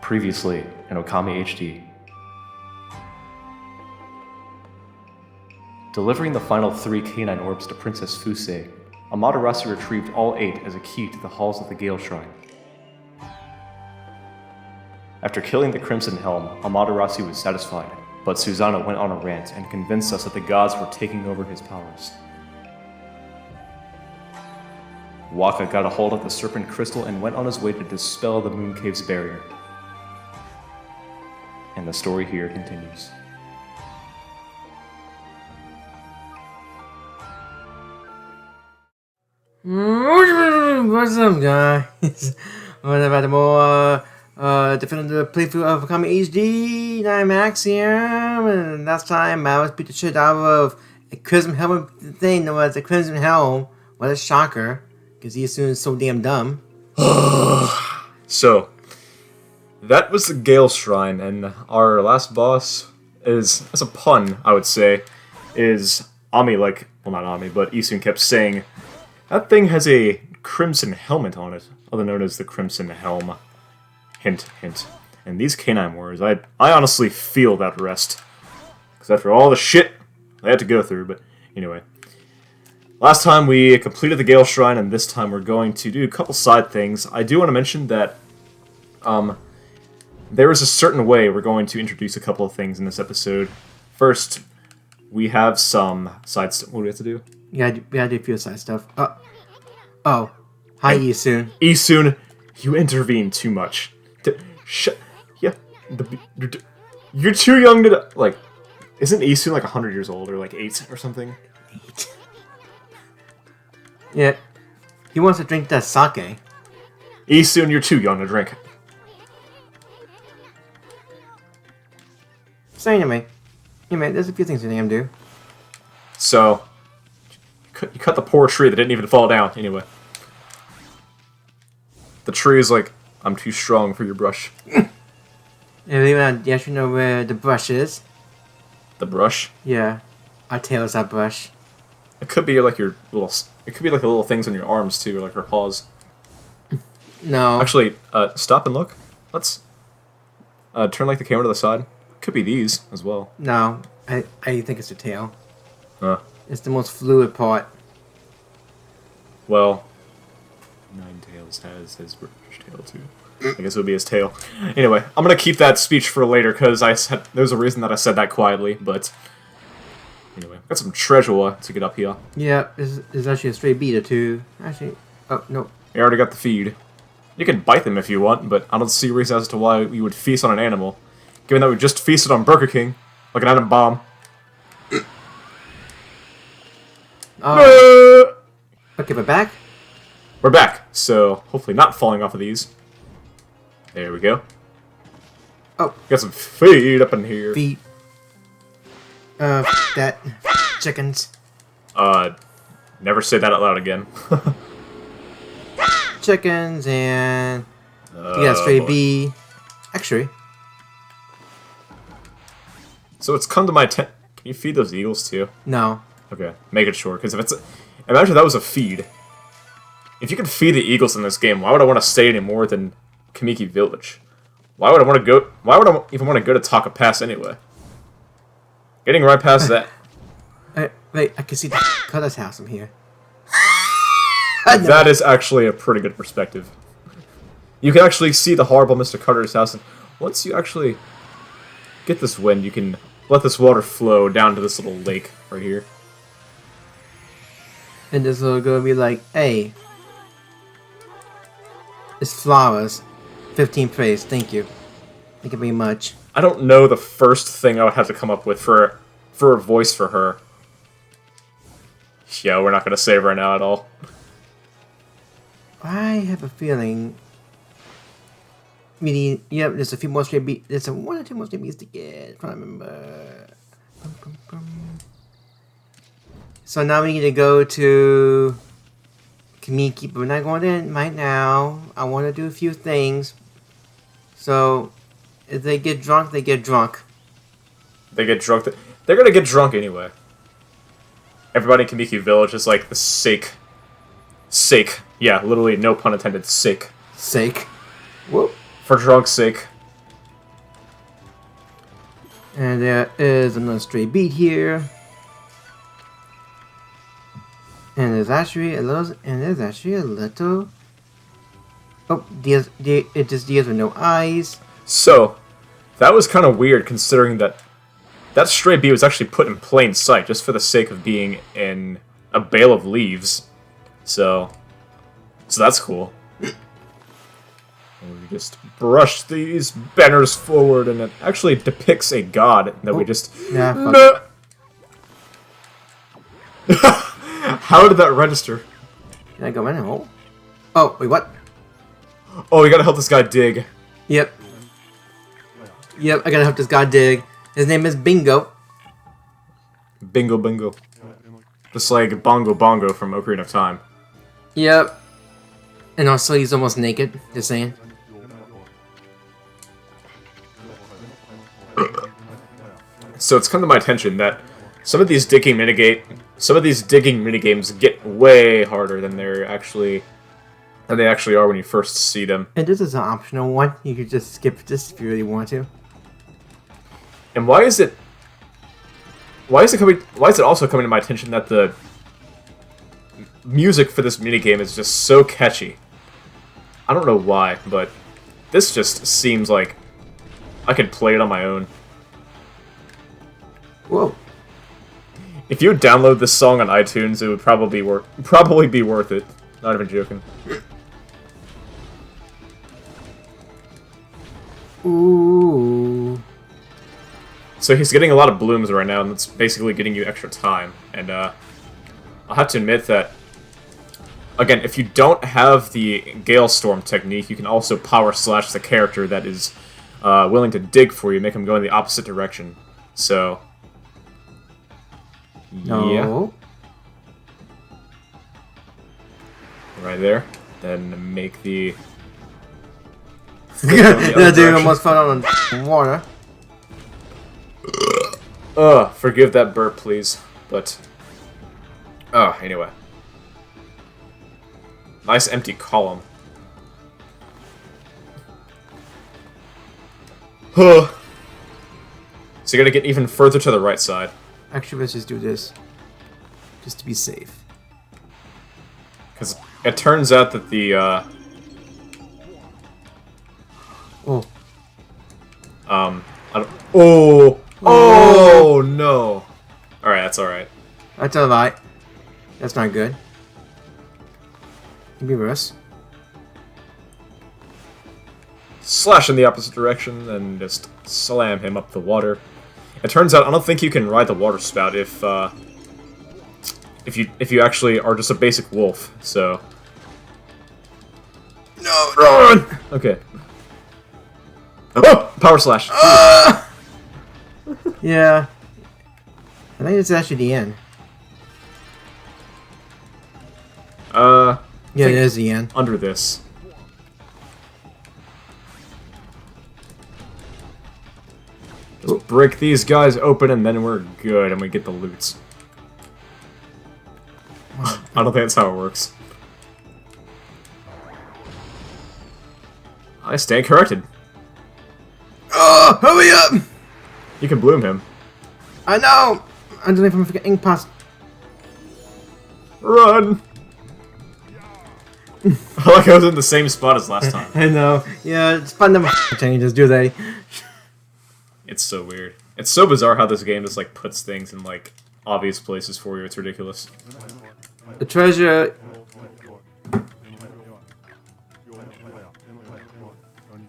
Previously in Okami HD. Delivering the final 3 canine orbs to Princess Fusei, Amaterasu retrieved all 8 as a key to the halls of the Gale Shrine. After killing the Crimson Helm, Amaterasu was satisfied, but Susanna went on a rant and convinced us that the gods were taking over his powers. Waka got a hold of the Serpent Crystal and went on his way to dispel the Moon Cave's barrier. And the story here continues. What's up, guys? What about the more definitive playthrough of Okami HD? I'm Axiom, and last time I was beat the shit out of a Crimson Helm thing that was a Crimson Helm. What a shocker, because he assumes so damn dumb. So, that was the Gale Shrine, and our last boss is, as a pun, I would say, is Ami, well, not Ami, but Isun kept saying, that thing has a crimson helmet on it, other known as the Crimson Helm. Hint, hint. And these canine warriors, I honestly feel that rest. Because after all the shit they had to go through, but anyway. Last time we completed the Gale Shrine, and this time we're going to do a couple side things. I do want to mention that, there is a certain way we're going to introduce a couple of things in this episode. First, we have some side stuff. What do we have to do? Yeah, we gotta do a few side stuff. Oh. Hi, Isun. Isun, you intervene too much. Yeah. You're too young to... isn't Isun 100 years old, or 8 or something? 8. Yeah. He wants to drink that sake. Isun, you're too young to drink. So anyway, there's a few things we can do. So, you cut the poor tree that didn't even fall down, anyway. The tree is I'm too strong for your brush. If anyone actually know where the brush is. The brush? Yeah. Our tail is our brush. It could be your little... It could be the little things on your arms, too, or her paws. No. Actually, stop and look. Let's turn the camera to the side. Could be these as well. No. I think it's the tail. It's the most fluid part. Well, Ninetales has his British tail too. I guess it would be his tail. Anyway, I'm gonna keep that speech for later because there's a reason that I said that quietly. But anyway, got some treasure to get up here. Yeah, it's actually a stray beta too. Actually, oh no. You already got the feed. You can bite them if you want, but I don't see a reason as to why you would feast on an animal, given that we just feasted on Burger King, like an atom bomb. Okay, we're back? We're back, so hopefully not falling off of these. There we go. Oh. Got some feed up in here. Feet. Chickens. Never say that out loud again. Chickens and... you got stray bee. Actually. So it's come to my tent. Can you feed those eagles too? No. Okay, make it short, because if it's... Imagine that was a feed. If you could feed the eagles in this game, why would I want to stay any more than Kamiki Village? Why would I want to go... Why would I even want to go to Taka Pass anyway? Getting right past that... Wait, I can see the Cutter's house from here. That is actually a pretty good perspective. You can actually see the horrible Mr. Carter's house, and once you actually get this wind, you can let this water flow down to this little lake right here. And this will go be like, hey, it's flowers. 15 praise, thank you. Thank you very much. I don't know the first thing I would have to come up with for a voice for her. Yeah, we're not going to save right now at all. I have a feeling... Yep, there's a few more stray beats. There's one or two more stray beats to get. I can't remember. So now we need to go to Kamiki, but we're not going in right now. I want to do a few things. So, if they get drunk, they get drunk. They get drunk. They're going to get drunk anyway. Everybody in Kamiki Village is the sake. Yeah, literally, no pun intended, sake. Sake. Whoop. For drunk's sake. And there is another stray beat here. And there's actually a little. Oh, it just deals with no eyes. So, that was kind of weird considering that stray bee was actually put in plain sight just for the sake of being in a bale of leaves. So that's cool. And we just brush these banners forward, and it actually depicts a god that we just... Yeah, No! How did that register? Can I go in? Oh, wait, what? Oh, we gotta help this guy dig. Yep, I gotta help this guy dig. His name is Bingo. Bingo bingo. Just like Bongo Bongo from Ocarina of Time. Yep. And also, he's almost naked, just saying. So it's come to my attention that some of these digging minigames get way harder than they actually are when you first see them. And this is an optional one. You could just skip this if you really want to. And why is it also coming to my attention that the music for this minigame is just so catchy? I don't know why, but this just seems like I could play it on my own. Whoa. If you would download this song on iTunes, it would probably be worth it. Not even joking. Ooh. So he's getting a lot of blooms right now, and that's basically getting you extra time. And I'll have to admit that, again, if you don't have the Gale Storm technique, you can also power slash the character that is willing to dig for you, make him go in the opposite direction. So, No. yeah, right there. Then make the... That dude almost fell on the water. Forgive that burp, please. But, anyway. Nice empty column. Huh. So you gotta get even further to the right side. Actually, let's just do this. Just to be safe. Because it turns out that the, Oh. I don't... Oh! Oh, no! Alright, that's alright. That's alright. That's not good. Maybe worse. Slash in the opposite direction and just slam him up the water. It turns out I don't think you can ride the water spout if you actually are just a basic wolf. So no, run! Okay. Oh, power slash. Yeah. I think it's actually the end. Yeah, it is the end. Under this. Just break these guys open and then we're good and we get the loots. I don't think that's how it works. I stand corrected. Oh, hurry up! You can bloom him. I know! I don't know if I'm forgetting past. Run! I like I was in the same spot as last time. I know. Yeah, it's fun to changes, do they? It's so weird. It's so bizarre how this game just like puts things in like obvious places for you. It's ridiculous. The treasure.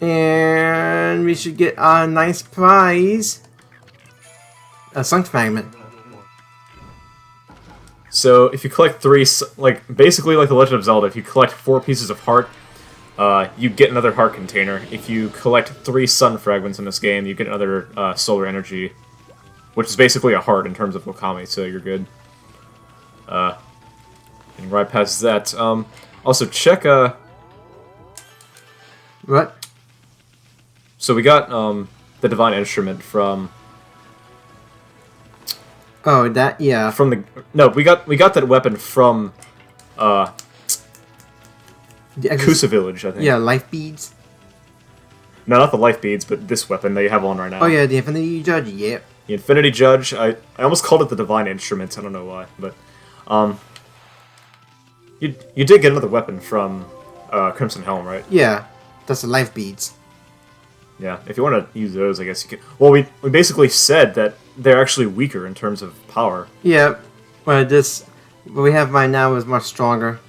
And we should get a nice prize. A sunk fragment. So if you collect basically like the Legend of Zelda, if you collect 4 pieces of heart, you get another heart container. If you collect 3 sun fragments in this game, you get another solar energy, which is basically a heart in terms of Okami, so you're good. And right past that, also check, What? so we got, the Divine Instrument from... Oh, that, yeah. From the... No, we got that weapon from, Kusa Village, I think. Yeah, life beads. No, not the life beads, but this weapon that you have on right now. Oh yeah, the Infinity Judge. Yep. The Infinity Judge. I almost called it the Divine Instrument. I don't know why, but you did get another weapon from Crimson Helm, right? Yeah, that's the life beads. Yeah, if you want to use those, I guess you can. Well, we basically said that they're actually weaker in terms of power. Yeah, but what we have right now is much stronger.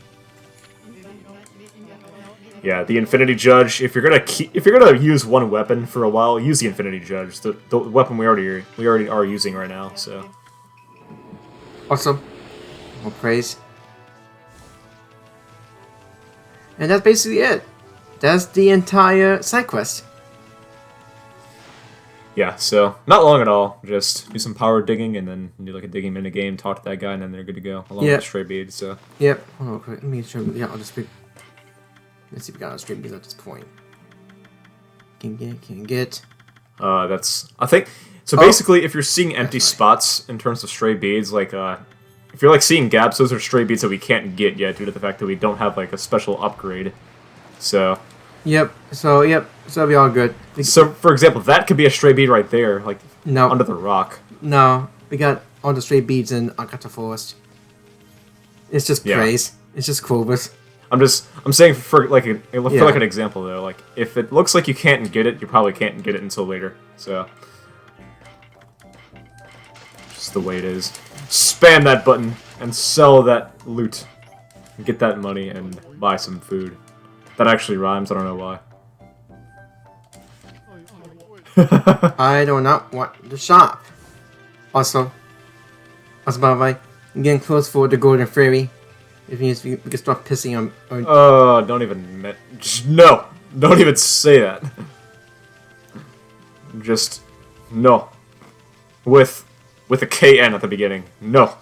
Yeah, the Infinity Judge. If you're gonna use one weapon for a while, use the Infinity Judge, the weapon we already are using right now. So Awesome. More praise. And that's basically it. That's the entire side quest. yeah, so not long at all. Just do some power digging and then do like a digging mini game, talk to that guy, and then they're good to go. Along with the stray beads. So Yep. Hold on, quick. Let me show. Yeah, I'll just pick. Let's see if we got a straight beads at this point. Can get. that's I think. So basically, if you're seeing empty spots in terms of stray beads, like if you're like seeing gaps, those are stray beads that we can't get yet due to the fact that we don't have like a special upgrade. So. Yep. So it'll be all good. So, for example, that could be a stray bead right there, like No. under the rock. No, we got all the straight beads in Akata Forest. It's just praise. It's just Cobras. I'm saying for like an example though, like if it looks like you can't get it, you probably can't get it until later. So, just the way it is. Spam that button and sell that loot, and get that money and buy some food. That actually rhymes. I don't know why. I do not want the shop. Also, by the way, I'm getting close for the Golden Fairy. If we can start pissing on. Don't even no. Don't even say that. Just no. With a KN at the beginning. No.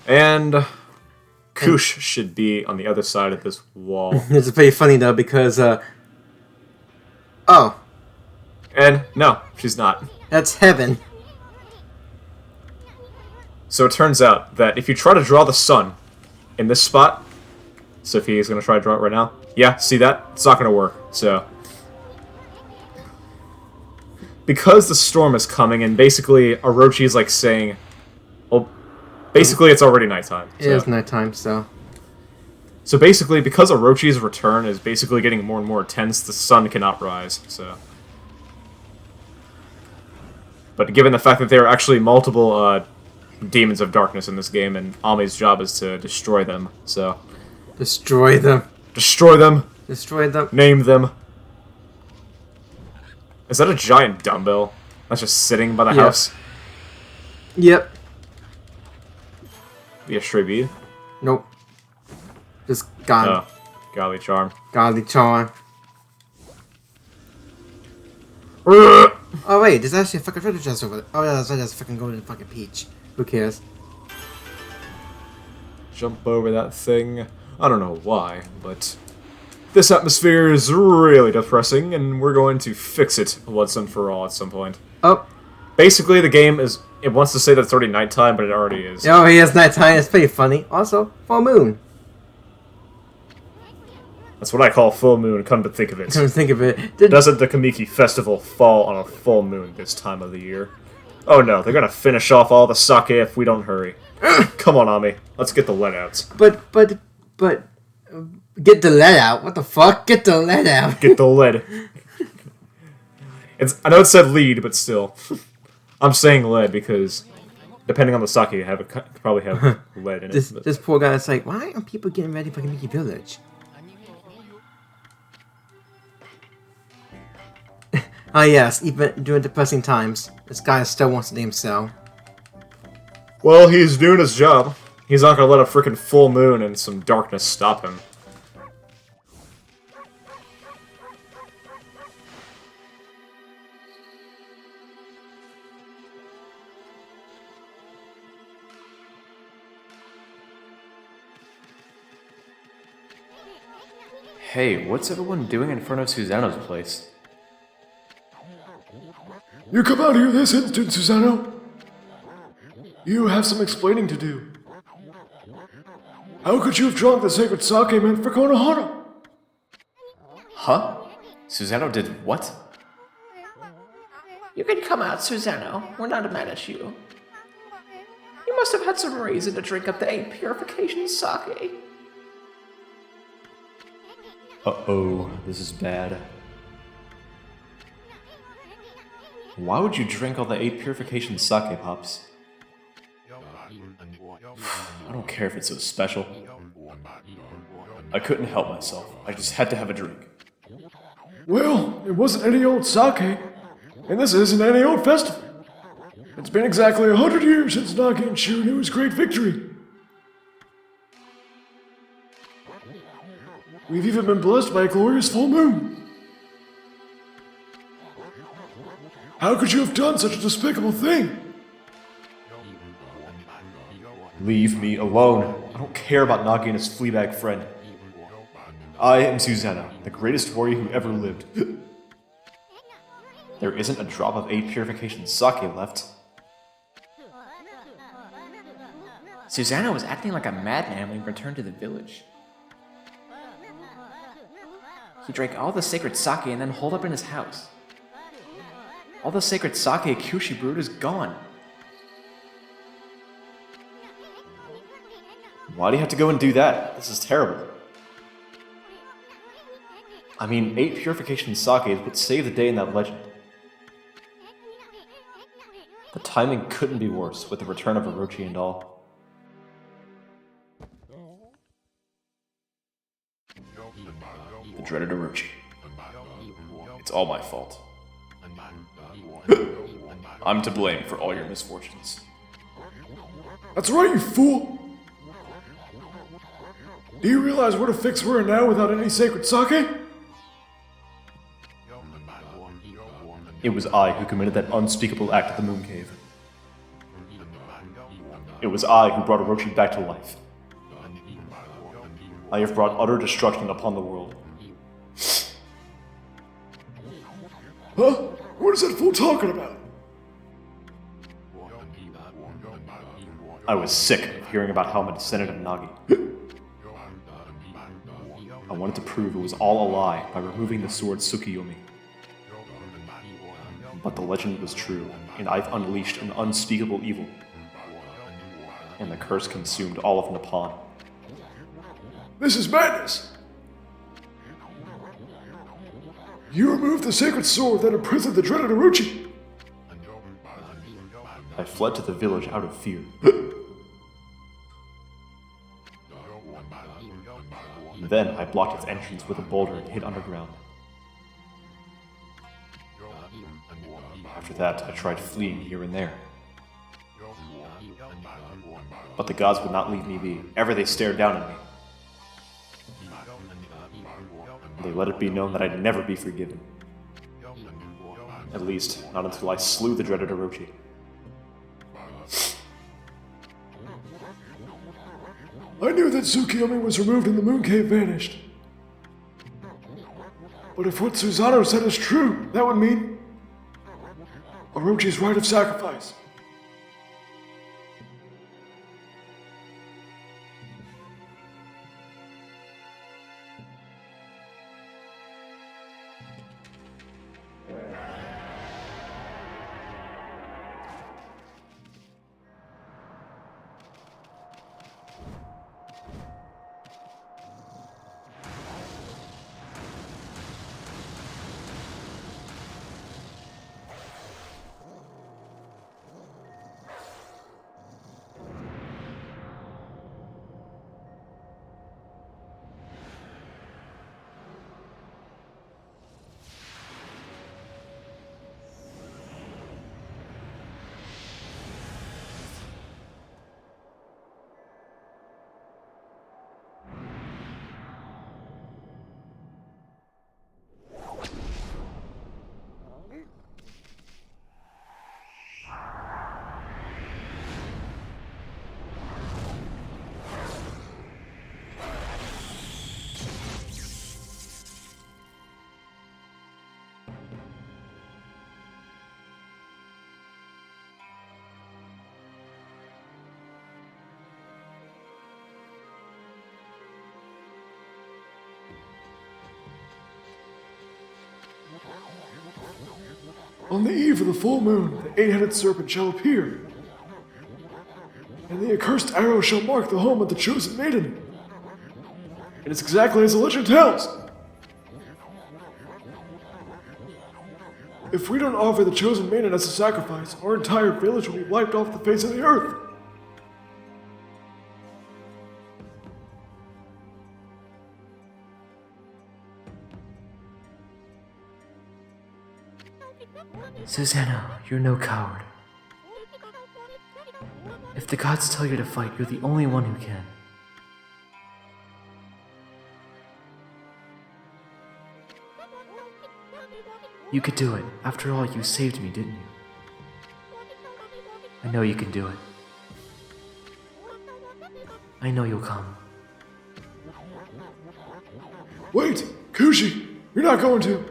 And Kush should be on the other side of this wall. It's very funny though because oh, And no, she's not. that's heaven. So it turns out that if you try to draw the sun in this spot, Sophie is going to try to draw it right now. Yeah, see that? It's not going to work. So because the storm is coming, and basically Orochi is like saying, well, basically it's already nighttime. It is nighttime, so. So basically, because Orochi's return is basically getting more and more intense, the sun cannot rise. So, but given the fact that there are actually multiple demons of darkness in this game, and Ami's job is to destroy them. So, Destroy them. destroy them, Destroy them. name them. Is that a giant dumbbell that's just sitting by the Yeah. house? Yep. Be a stray bead. Nope. Just gone. Oh, golly charm. Godly charm. Ugh. Oh wait, there's actually a fucking treasure chest over there. Oh yeah, that's right, there's a fucking golden fucking peach. Who cares? Jump over that thing. I don't know why, but this atmosphere is really depressing, and we're going to fix it once and for all at some point. Oh. Basically, the game it wants to say that it's already nighttime, but it already is. Oh, he has nighttime. It's pretty funny. Also, full moon. That's what I call full moon, come to think of it. Come to think of it. Doesn't the Kamiki Festival fall on a full moon this time of the year? Oh no, they're gonna finish off all the sake if we don't hurry. Come on, Ami. Let's get the lead outs. But, get the lead out. What the fuck? Get the lead out. Get the lead. I know it said lead, but still. I'm saying lead because, depending on the sake you have, it could probably have lead in it. This poor guy is like, why aren't people getting ready for Kamiki Village? Ah yes, even during depressing times, this guy still wants to name cell. Well, he's doing his job. He's not gonna let a freaking full moon and some darkness stop him. Hey, what's everyone doing in front of Susano's place? You come out here this instant, Susano. You have some explaining to do. How could you have drunk the sacred sake meant for Konohana? Huh? Susanoo did what? You can come out, Susanoo. We're not mad at you. You must have had some reason to drink up the 8 purification sake. Uh-oh, this is bad. Why would you drink all the 8 purification sake, Pops? I don't care if it's so special. I couldn't help myself. I just had to have a drink. Well, it wasn't any old sake, and this isn't any old festival. It's been exactly 100 years since Nagi and Shirayu's great victory. We've even been blessed by a glorious full moon. How could you have done such a despicable thing? Leave me alone. I don't care about Nagi and his fleabag friend. I am Susanoo, the greatest warrior who ever lived. There isn't a drop of 8 purification sake left. Susanoo was acting like a madman when he returned to the village. He drank all the sacred sake and then holed up in his house. All the sacred sake Kyushi brewed is gone. Why do you have to go and do that? This is terrible. I mean, 8 purification sake is what saved the day in that legend. The timing couldn't be worse with the return of Orochi and all. The dreaded Orochi. It's all my fault. I'm to blame for all your misfortunes. That's right, you fool! Do you realize where to fix we're in now without any sacred sake? It was I who committed that unspeakable act at the Moon Cave. It was I who brought Orochi back to life. I have brought utter destruction upon the world. Huh? What is that fool talking about? I was sick of hearing about how I'm a descendant of Nagi. I wanted to prove it was all a lie by removing the sword Tsukiyomi. But the legend was true, and I've unleashed an unspeakable evil. And the curse consumed all of Nippon. This is madness! You removed the sacred sword that imprisoned the dreaded Orochi! I fled to the village out of fear. Then I blocked its entrance with a boulder and hid underground. After that, I tried fleeing here and there. But the gods would not leave me be. Ever they stared down at me. They let it be known that I'd never be forgiven. At least, not until I slew the dreaded Orochi. I knew that Tsukiyomi was removed and the Moon Cave vanished. But if what Susanoo said is true, that would mean Orochi's rite of sacrifice. On the eve of the full moon, the eight-headed serpent shall appear, and the accursed arrow shall mark the home of the chosen maiden. And it's exactly as the legend tells. If we don't offer the chosen maiden as a sacrifice, our entire village will be wiped off the face of the earth. Susanna, you're no coward. If the gods tell you to fight, you're the only one who can. You could do it. After all, you saved me, didn't you? I know you can do it. I know you'll come. Wait, Kushi, you're not going to.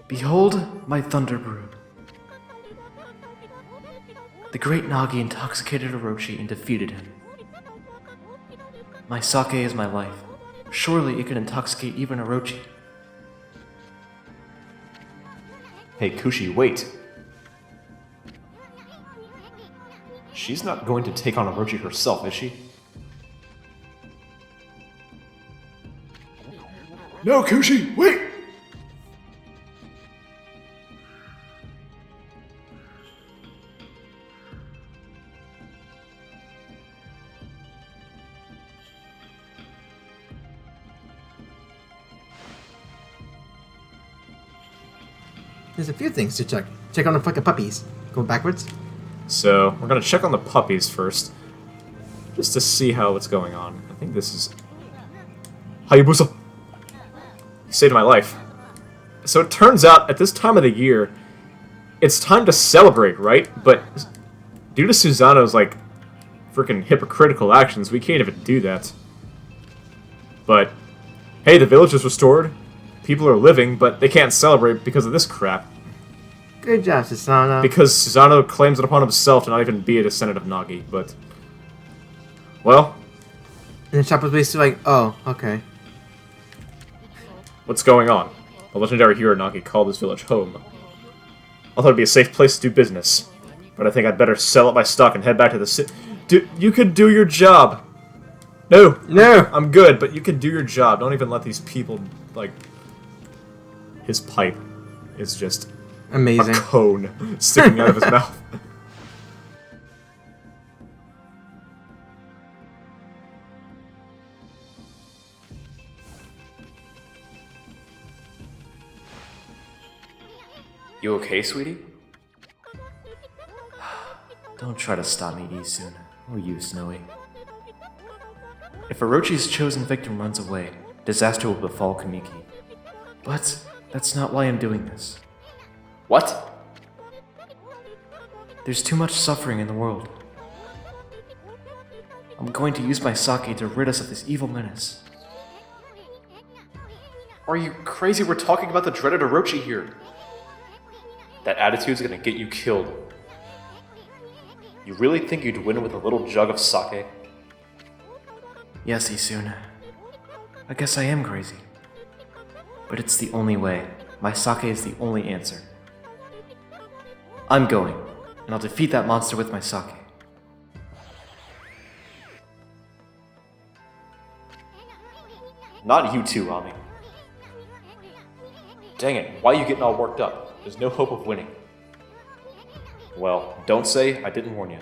Behold my thunder brood. The great Nagi intoxicated Orochi and defeated him. My sake is my life. Surely it can intoxicate even Orochi. Hey, Kushi, wait. She's not going to take on Orochi herself, is she? No, Kushi, wait! There's a few things to check. Check on the fucking puppies. Go backwards. So, we're gonna check on the puppies first. Just to see how what's going on. I think this is... Hayabusa! You saved my life. So it turns out, at this time of the year, it's time to celebrate, right? But due to Susanno's, like, freaking hypocritical actions, we can't even do that. But, hey, the village is restored. People are living, but they can't celebrate because of this crap. Good job, Susanna. Because Susanno claims it upon himself to not even be a descendant of Nagi, but... Well, And the shop was basically like, oh, okay. what's going on? The legendary hero Nagi called this village home. I thought it'd be a safe place to do business, but I think I'd better sell up my stock and head back to the city. You could do your job! No! No! I'm good, but you can do your job. Don't even let these people, like... His pipe is just Amazing. a cone sticking out of his mouth. You okay, sweetie? Don't try to stop me, Isun. Or you, Snowy. If Orochi's chosen victim runs away, disaster will befall Kamiki. But that's not why I'm doing this. What? There's too much suffering in the world. I'm going to use my sake to rid us of this evil menace. Are you crazy? We're talking about the dreaded Orochi here. That attitude's gonna get you killed. You really think you'd win with a little jug of sake? Yes, Isun. I guess I am crazy. But it's the only way. My sake is the only answer. I'm going, and I'll defeat that monster with my sake. Not you too, Ami. Dang it, why are you getting all worked up? There's no hope of winning. Well, don't say I didn't warn you.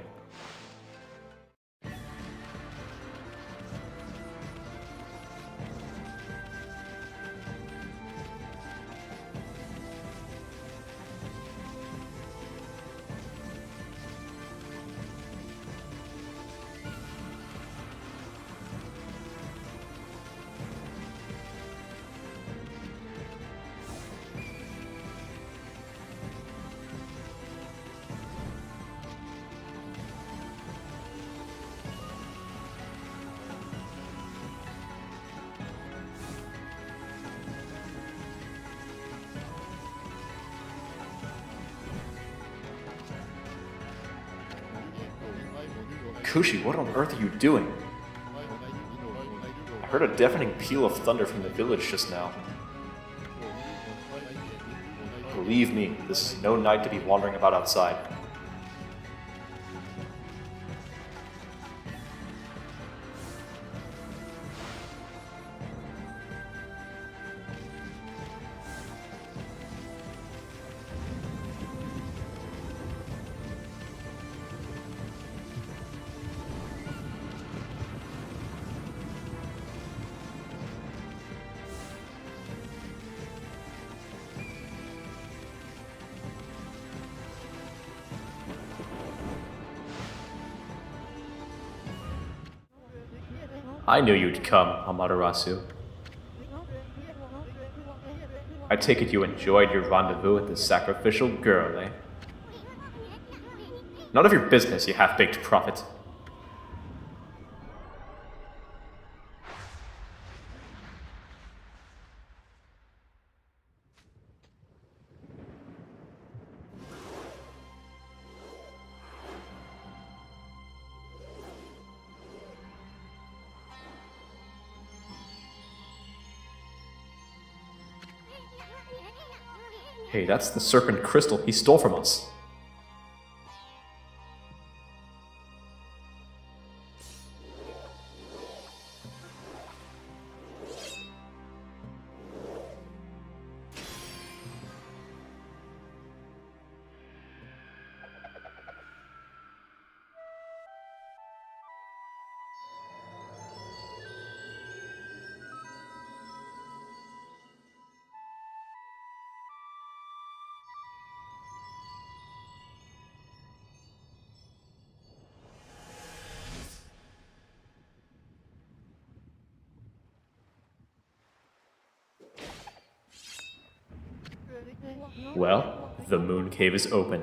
Kushi, what on earth are you doing? I heard a deafening peal of thunder from the village just now. Believe me, this is no night to be wandering about outside. I knew you'd come, Amaterasu. I take it you enjoyed your rendezvous with the sacrificial girl, eh? None of your business, you half-baked prophet. Hey, that's the serpent crystal he stole from us. Well, the moon cave is open.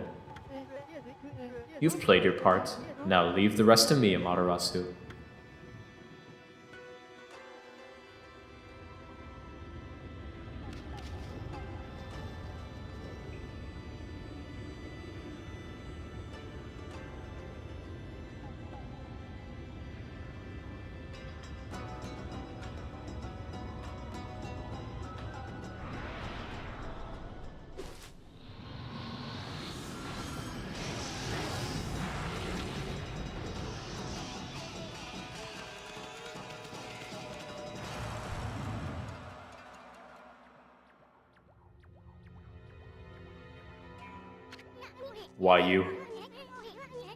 You've played your part. Now leave the rest to me, Amaterasu. Why you?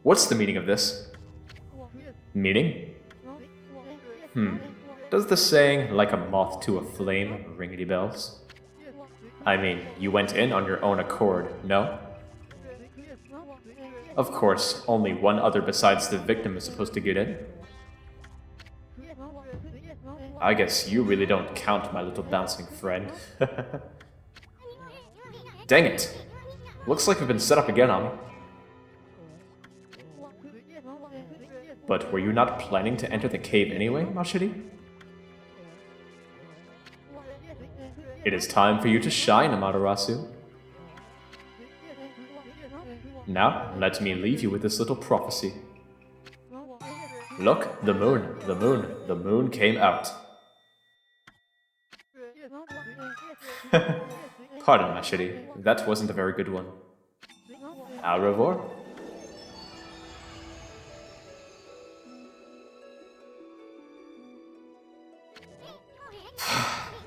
What's the meaning of this? Meaning? Does the saying, like a moth to a flame, ring any bells? I mean, you went in on your own accord, no? Of course, only one other besides the victim is supposed to get in. I guess you really don't count, my little bouncing friend. Dang it! Looks like we've been set up again, Ami. But were you not planning to enter the cave anyway, Mashiri? It is time for you to shine, Amaterasu. Now, let me leave you with this little prophecy. Look, the moon came out. Pardon, Mashiri, that wasn't a very good one. Au revoir.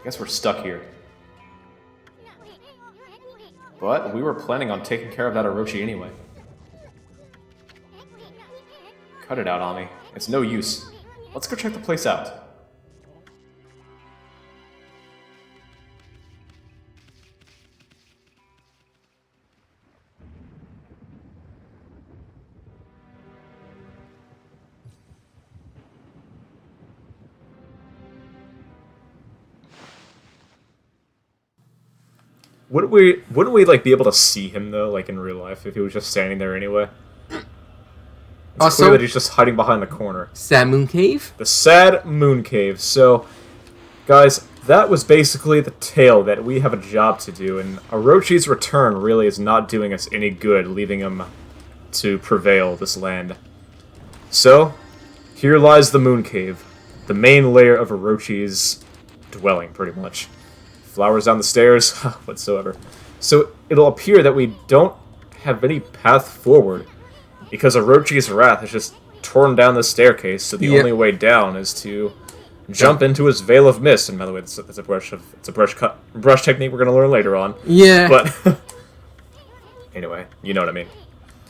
Guess we're stuck here. But we were planning on taking care of that Orochi anyway. Cut it out, Ami. It's no use. Let's go check the place out. Wouldn't we like be able to see him though, like in real life, if he was just standing there anyway? It's Also, clear that he's just hiding behind the corner. Sad Moon Cave? The sad moon cave. So, guys, that was basically the tale that we have a job to do, and Orochi's return really is not doing us any good, leaving him to prevail this land. So, here lies the Moon Cave, the main lair of Orochi's dwelling, pretty much. Flowers down the stairs, whatsoever. So, it'll appear that we don't have any path forward, because Orochi's wrath has just torn down the staircase, so the only way down is to jump into his veil of mist. And by the way, it's a brush technique we're gonna learn later on. Yeah. But anyway, you know what I mean.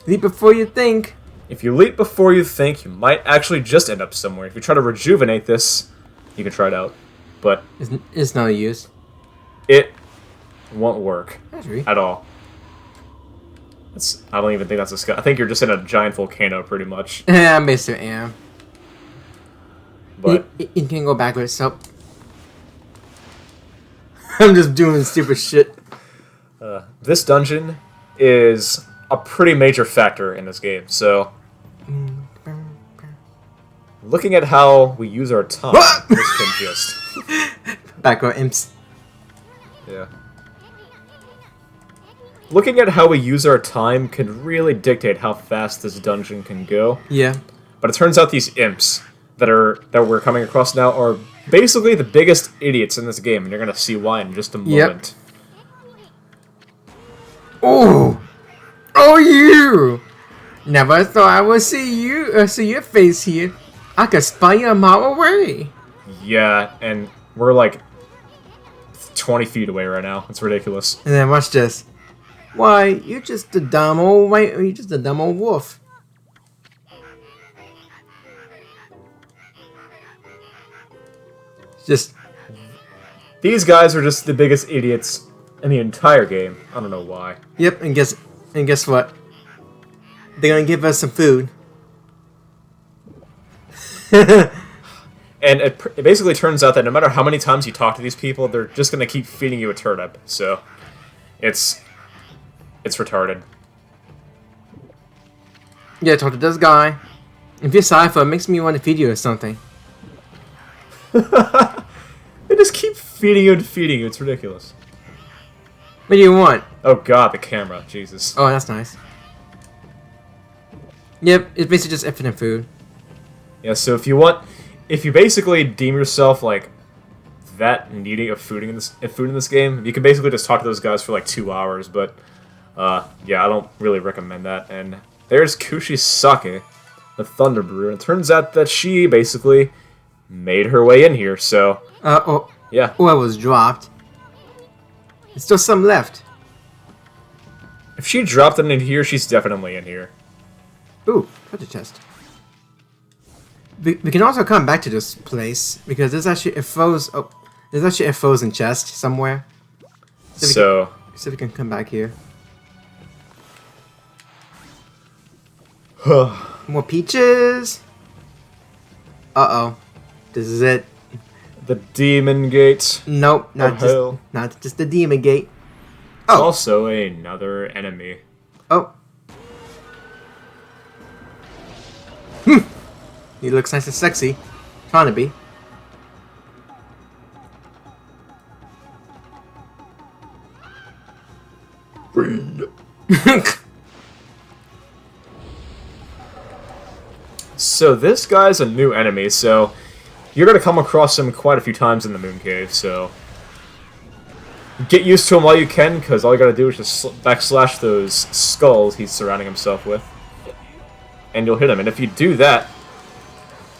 Leap before you think. If you leap before you think, you might actually just end up somewhere. If you try to rejuvenate this, you can try it out, but It's no use. it won't work That's right. at all. I don't even think that's a sky. I think you're just in a giant volcano, pretty much. Yeah, I basically am. But You can go backwards, so... I'm just doing stupid shit. this dungeon is a pretty major factor in this game. So, looking at how we use our time, this can just Backrow imps. yeah. Looking at how we use our time can really dictate how fast this dungeon can go. Yeah. But it turns out these imps that we're coming across now are basically the biggest idiots in this game, and you're gonna see why in just a moment. Oh! Oh, you! Never thought I would see your face here. I could spy you a mile away. Yeah, and we're like 20 feet away right now. It's ridiculous. And then watch this. Why, you're just a dumb old wolf. Just These guys are just the biggest idiots in the entire game. I don't know why. yep, and guess what? They're gonna give us some food. And it basically turns out that no matter how many times you talk to these people, they're just gonna keep feeding you a turnip. So, it's retarded. Yeah, talk to this guy. If you're Cypher, it makes me want to feed you or something. They just keep feeding you and feeding you. It's ridiculous. What do you want? Oh god, the camera. Jesus. Oh, that's nice. Yep, it's basically just infinite food. Yeah, so if you basically deem yourself like that needy of food in this game, you can basically just talk to those guys for like 2 hours, but yeah, I don't really recommend that. And there's Kushisake, the Thunder Brew, and it turns out that she basically made her way in here, so yeah. Oh, I was dropped. There's still some left. If she dropped it in here, she's definitely in here. Ooh, treasure chest. We can also come back to this place because there's actually a frozen chest somewhere. See if we can come back here. More peaches. Uh-oh. This is it. The Demon Gate. Nope, not just the demon gate. Oh. Also another enemy. Oh. He looks nice and sexy. Trying to be. So this guy's a new enemy, so you're going to come across him quite a few times in the Moon Cave, so get used to him while you can, because all you got to do is just backslash those skulls he's surrounding himself with, and you'll hit him. And if you do that,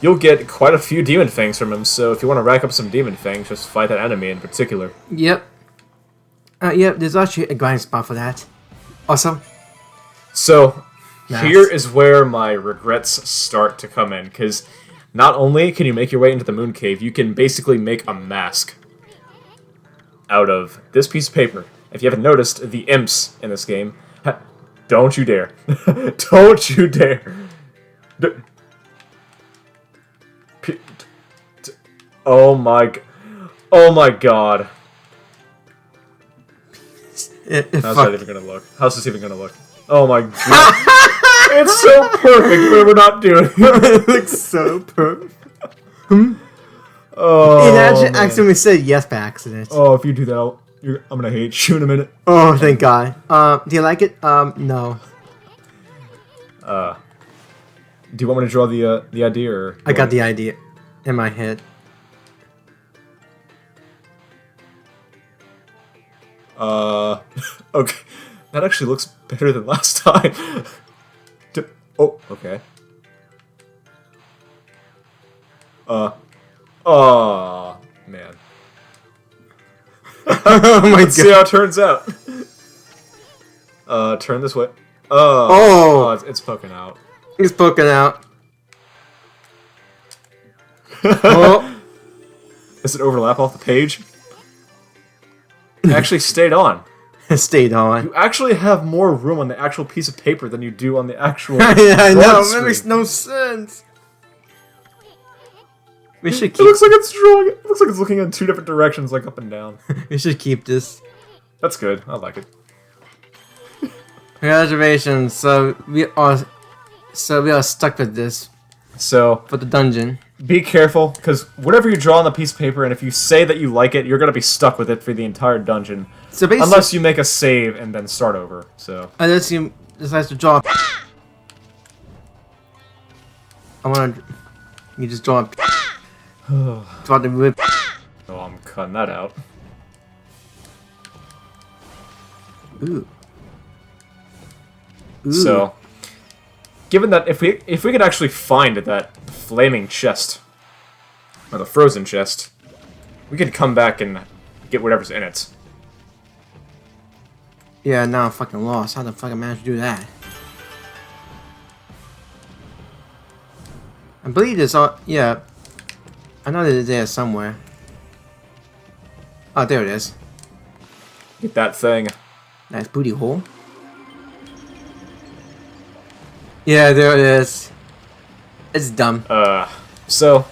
you'll get quite a few Demon Fangs from him, so if you want to rack up some Demon Fangs, just fight that enemy in particular. Yep. Yep, there's actually a grind spot for that. Awesome. So, Nice. here is where my regrets start to come in, because not only can you make your way into the Moon Cave, you can basically make a mask out of this piece of paper. If you haven't noticed, the imps in this game, don't you dare. Don't you dare. Oh my god. How's that even gonna look? How's this even gonna look? Oh my god. It's so perfect, but we're not doing it. It looks so perfect. Oh, Imagine man. accidentally said yes by accident. Oh, if you do that, I'm gonna hate you in a minute. Oh, thank God. Do you like it? No. Do you want me to draw the idea, or I got the idea in my head. Okay, that actually looks better than last time. Oh, okay. Oh man. Oh my Let's see how it turns out. Turn this way. Oh. It's poking out. He's poking out. Oh. Does it overlap off the page? It actually stayed on. It stayed on. You actually have more room on the actual piece of paper than you do on the actual. I know. drawing That screen. makes no sense. We should It keep. looks like it's drawing. It looks like it's looking in two different directions, like up and down. We should keep this. That's good. I like it. Congratulations. So we are stuck with this So for the dungeon. be careful, because whatever you draw on the piece of paper, and if you say that you like it, you're gonna be stuck with it for the entire dungeon, So basically, unless you make a save and then start over. So unless you decide to draw. I want to. You just draw. Draw the whip. oh, I'm cutting that out. Ooh. Ooh. So, given that if we could actually find that flaming chest, or the frozen chest, we could come back and get whatever's in it. Yeah, now I'm fucking lost. How the fuck I managed to do that? I believe it's all. Yeah. I know that it's there somewhere. Oh, there it is. Get that thing. Nice booty hole. Yeah, there it is. It's dumb. So,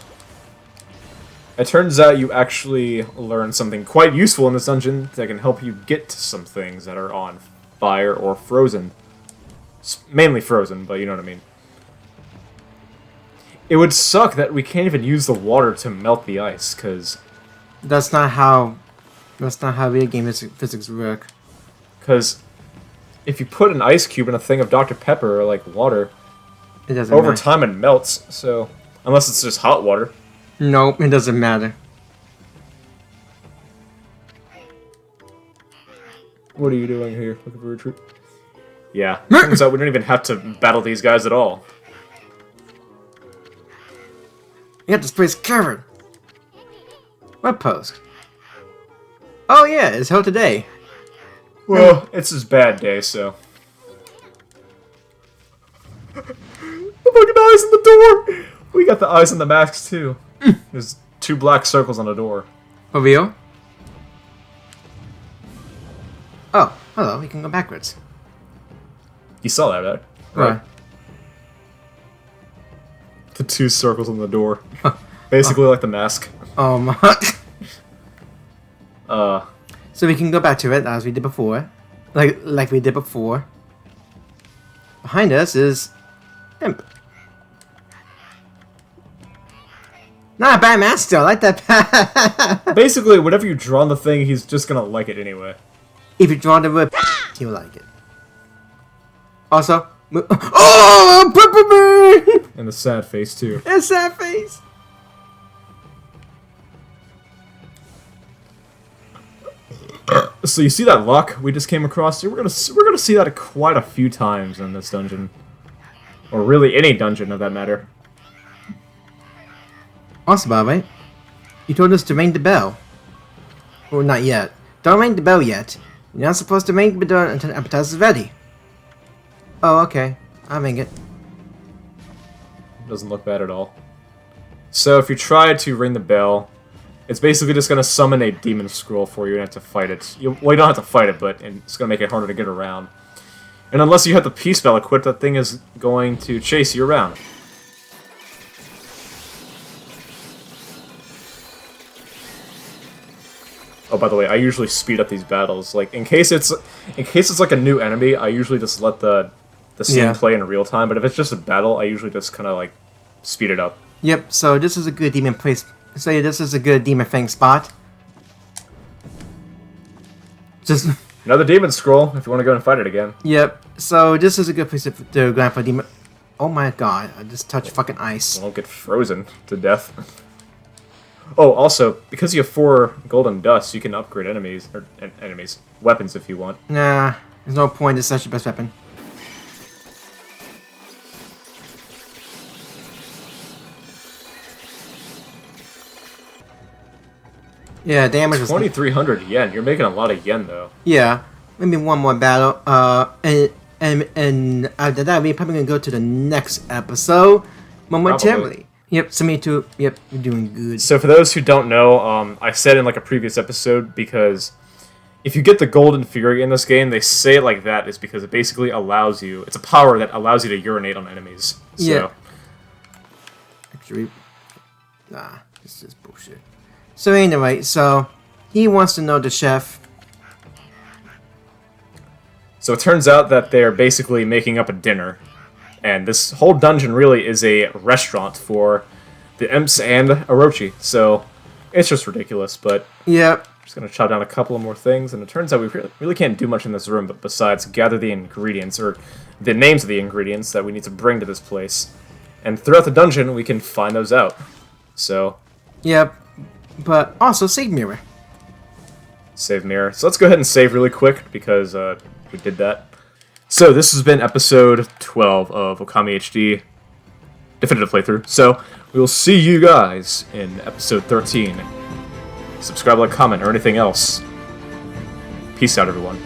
it turns out you actually learned something quite useful in this dungeon that can help you get to some things that are on fire or frozen. Mainly frozen, but you know what I mean. It would suck that we can't even use the water to melt the ice, because That's not how video game physics work. if you put an ice cube in a thing of Dr. Pepper or like water, It doesn't over matter. time it melts, so unless it's just hot water. Nope, it doesn't matter. What are you doing here? Looking for a retreat? Yeah, turns out we don't even have to battle these guys at all. You got this place covered. Web post. Oh yeah, it's held today. Well, it's his bad day, so. The fucking eyes on the door! We got the eyes on the masks too. There's two black circles on the door. For real? Oh, hello, we can go backwards. You saw that, right? Right. The two circles on the door. Basically like the mask. Oh my. So we can go back to it as we did before. Like we did before. Behind us is Imp. Not a bad mask though, I like that. Basically, whatever you draw on the thing, he's just gonna like it anyway. If you draw the word, he'll like it. Also, oh, Peppermint! And the sad face too. And sad face. So you see that luck we just came across? We're gonna see that quite a few times in this dungeon, or really any dungeon of that matter. Also, by the way, you told us to ring the bell. Well, not yet. Don't ring the bell yet. You're not supposed to ring the bell until the appetizer is ready. Oh, okay. I'll ring it. Doesn't look bad at all. So if you try to ring the bell, it's basically just gonna summon a demon scroll for you and have to fight it. You don't have to fight it, but it's gonna make it harder to get around. And unless you have the peace spell equipped, that thing is going to chase you around. Oh, by the way, I usually speed up these battles. Like in case it's like a new enemy, I usually just let the scene play in real time. But if it's just a battle, I usually just kind of like speed it up. Yep, so this is a good demon place. Say this is a good demon fang spot. Just Another demon scroll, if you want to go and fight it again. yep. So this is a good place to grind for demon. Oh my god, I just touched fucking ice. Won't get frozen to death. Oh, also, because you have 4 golden dust, you can upgrade weapons if you want. Nah, there's no point. It's such your best weapon. Yeah, damage was 2,300 yen. You're making a lot of yen, though. Yeah, maybe one more battle. And after that, we're probably gonna go to the next episode momentarily. Probably. Yep, so me too. Yep, you're doing good. So for those who don't know, I said in like a previous episode, because if you get the Golden Fury in this game, they say it like that is because it basically allows you, it's a power that allows you to urinate on enemies. So. Yeah. Actually, nah, this is bullshit. So anyway, so he wants to know the chef. So it turns out that they're basically making up a dinner. And this whole dungeon really is a restaurant for the imps and Orochi. So it's just ridiculous, but Yep. I'm just going to chop down a couple of more things. And it turns out we really can't do much in this room, but besides gather the ingredients, or the names of the ingredients that we need to bring to this place. And throughout the dungeon, we can find those out. So, Yep. But also save mirror. save mirror. So let's go ahead and save really quick, because we did that. So this has been episode 12 of Okami HD Definitive Playthrough. So we will see you guys in episode 13. Subscribe, like, comment, or anything else. Peace out, everyone.